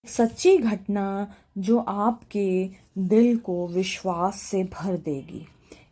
सच्ची घटना जो आपके दिल को विश्वास से भर देगी।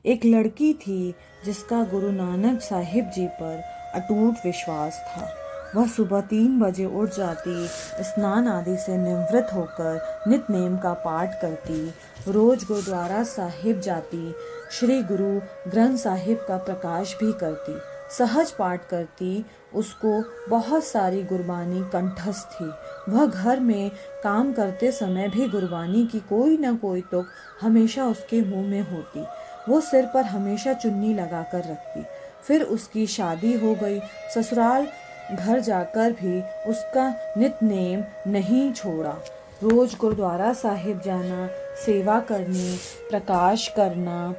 एक लड़की थी जिसका गुरु नानक साहिब जी पर अटूट विश्वास था। वह सुबह 3 बजे उठ जाती, स्नान आदि से निवृत्त होकर नित नेम का पाठ करती, रोज गुरुद्वारा साहिब जाती, श्री गुरु ग्रंथ साहिब का प्रकाश भी करती, सहज पाठ करती। उसको बहुत सारी गुरबानी कंठस्थ थी। वह घर में काम करते समय भी गुरबानी की कोई न कोई तुक हमेशा उसके मुंह में होती। वो सिर पर हमेशा चुन्नी लगाकर रखती। फिर उसकी शादी हो गई। ससुराल घर जाकर भी उसका नित नेम नहीं छोड़ा। रोज गुरुद्वारा साहिब जाना, सेवा करनी, प्रकाश करना।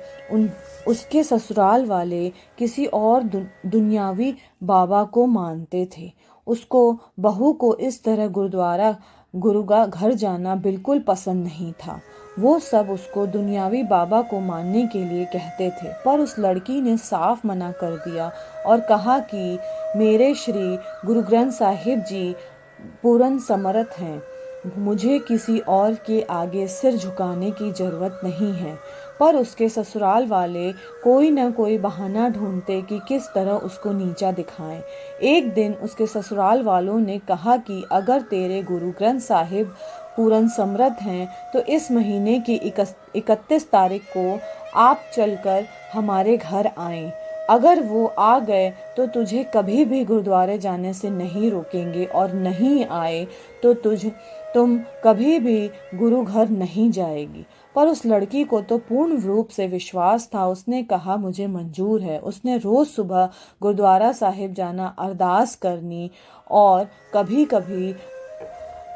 उसके ससुराल वाले किसी और दुनियावी बाबा को मानते थे। उसको बहू को इस तरह गुरु का घर जाना बिल्कुल पसंद नहीं था। वो सब उसको दुनियावी बाबा को मानने के लिए कहते थे, पर उस लड़की ने साफ मना कर दिया और कहा कि मेरे श्री गुरु ग्रंथ साहिब जी पूर्ण समर्थ हैं। मुझे किसी और के आगे सिर झुकाने की जरूरत नहीं है। पर उसके ससुराल वाले कोई न कोई बहाना ढूंढते कि किस तरह उसको नीचा दिखाएं। एक दिन उसके ससुराल वालों ने कहा कि अगर तेरे गुरु ग्रंथ साहिब पूर्ण समर्थ हैं तो इस महीने की 31 तारीख को आप चलकर हमारे घर आएं। अगर वो आ गए तो तुझे कभी भी गुरुद्वारे जाने से नहीं रोकेंगे, और नहीं आए तो तुम कभी भी गुरु घर नहीं जाएगी। पर उस लड़की को तो पूर्ण रूप से विश्वास था। उसने कहा मुझे मंजूर है। उसने रोज सुबह गुरुद्वारा साहिब जाना, अरदास करनी और कभी कभी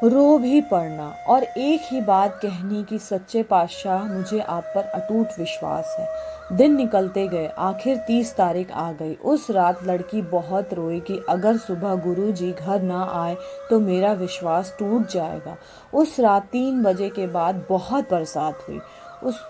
रो भी पड़ना और एक ही बात कहनी कि सच्चे पातशाह मुझे आप पर अटूट विश्वास है। दिन निकलते गए, आखिर 30 तारीख आ गई। उस रात लड़की बहुत रोई कि अगर सुबह गुरुजी घर ना आए तो मेरा विश्वास टूट जाएगा। उस रात 3 बजे के बाद बहुत बरसात हुई। उस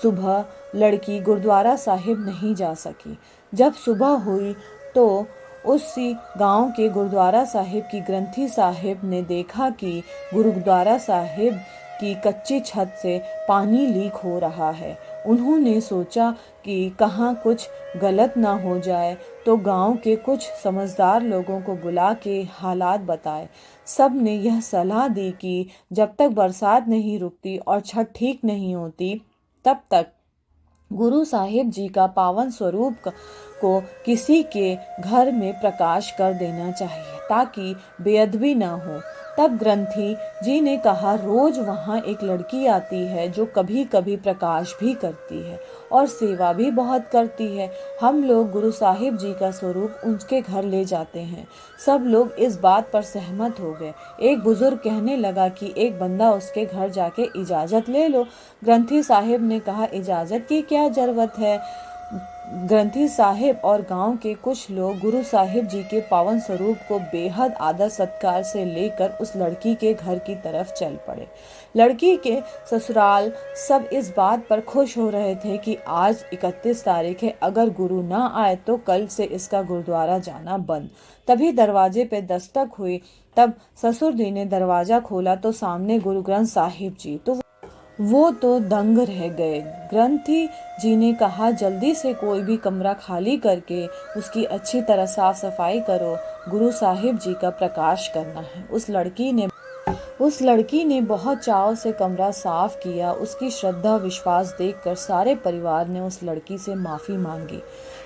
सुबह लड़की गुरुद्वारा साहिब नहीं जा सकी। जब सुबह हुई तो उसी गांव के गुरुद्वारा साहिब की ग्रंथी साहिब ने देखा कि गुरुद्वारा साहिब की कच्ची छत से पानी लीक हो रहा है। उन्होंने सोचा कि कहाँ कुछ गलत ना हो जाए, तो गांव के कुछ समझदार लोगों को बुला के हालात बताए। सब ने यह सलाह दी कि जब तक बरसात नहीं रुकती और छत ठीक नहीं होती तब तक गुरु साहिब जी का पावन स्वरूप को किसी के घर में प्रकाश कर देना चाहिए ताकि बेअदबी ना हो। तब ग्रंथी जी ने कहा रोज वहाँ एक लड़की आती है जो कभी कभी प्रकाश भी करती है और सेवा भी बहुत करती है। हम लोग गुरु साहिब जी का स्वरूप उनके घर ले जाते हैं। सब लोग इस बात पर सहमत हो गए। एक बुजुर्ग कहने लगा कि एक बंदा उसके घर जाके इजाजत ले लो। ग्रंथी साहिब ने कहा इजाजत की क्या जरूरत है। ग्रंथी साहिब और गांव के कुछ लोग गुरु साहिब जी के पावन स्वरूप को बेहद आदर सत्कार से लेकर उस लड़की के घर की तरफ चल पड़े। लड़की के ससुराल सब इस बात पर खुश हो रहे थे कि आज 31 तारीख है, अगर गुरु ना आए तो कल से इसका गुरुद्वारा जाना बंद। तभी दरवाजे पे दस्तक हुई। तब ससुर जी ने दरवाजा खोला तो सामने गुरु ग्रंथ साहिब जी। तो वो तो दंग रह गए। ग्रंथी जी ने कहा जल्दी से कोई भी कमरा खाली करके उसकी अच्छी तरह साफ सफाई करो, गुरु साहिब जी का प्रकाश करना है। उस लड़की ने बहुत चाव से कमरा साफ किया। उसकी श्रद्धा विश्वास देखकर सारे परिवार ने उस लड़की से माफी मांगी।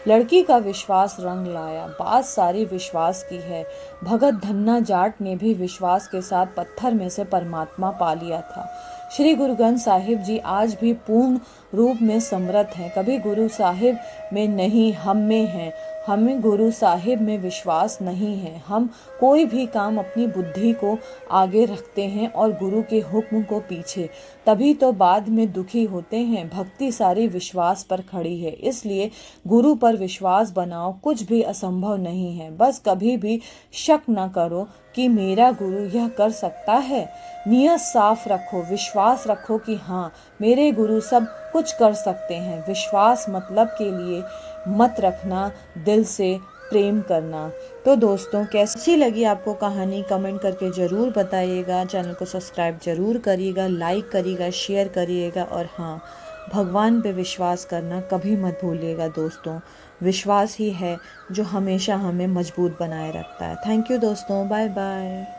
लड़की का विश्वास रंग लाया। बात सारी विश्वास की है। भगत धन्ना जाट ने भी विश्वास के साथ पत्थर में से परमात्मा पा लिया था। श्री गुरु ग्रंथ साहिब जी आज भी पूर्ण रूप में समर्थ हैं। कभी गुरु साहिब में नहीं, हम में हैं। हमें गुरु साहिब में विश्वास नहीं है। हम कोई भी काम अपनी बुद्धि को आगे रखते हैं और गुरु के हुक्म को पीछे, तभी तो बाद में दुखी होते हैं। भक्ति सारी विश्वास पर खड़ी है, इसलिए गुरु पर विश्वास बनाओ। कुछ भी असंभव नहीं है। बस कभी भी शक न करो कि मेरा गुरु यह कर सकता है। नियत साफ रखो, विश्वास रखो कि हाँ मेरे गुरु सब कुछ कर सकते हैं। विश्वास मतलब के लिए मत रखना, दिल से प्रेम करना। तो दोस्तों, कैसी लगी आपको कहानी कमेंट करके ज़रूर बताइएगा। चैनल को सब्सक्राइब ज़रूर करिएगा, लाइक करिएगा, शेयर करिएगा। और हाँ, भगवान पे विश्वास करना कभी मत भूलिएगा दोस्तों। विश्वास ही है जो हमेशा हमें मजबूत बनाए रखता है। थैंक यू दोस्तों, बाय बाय।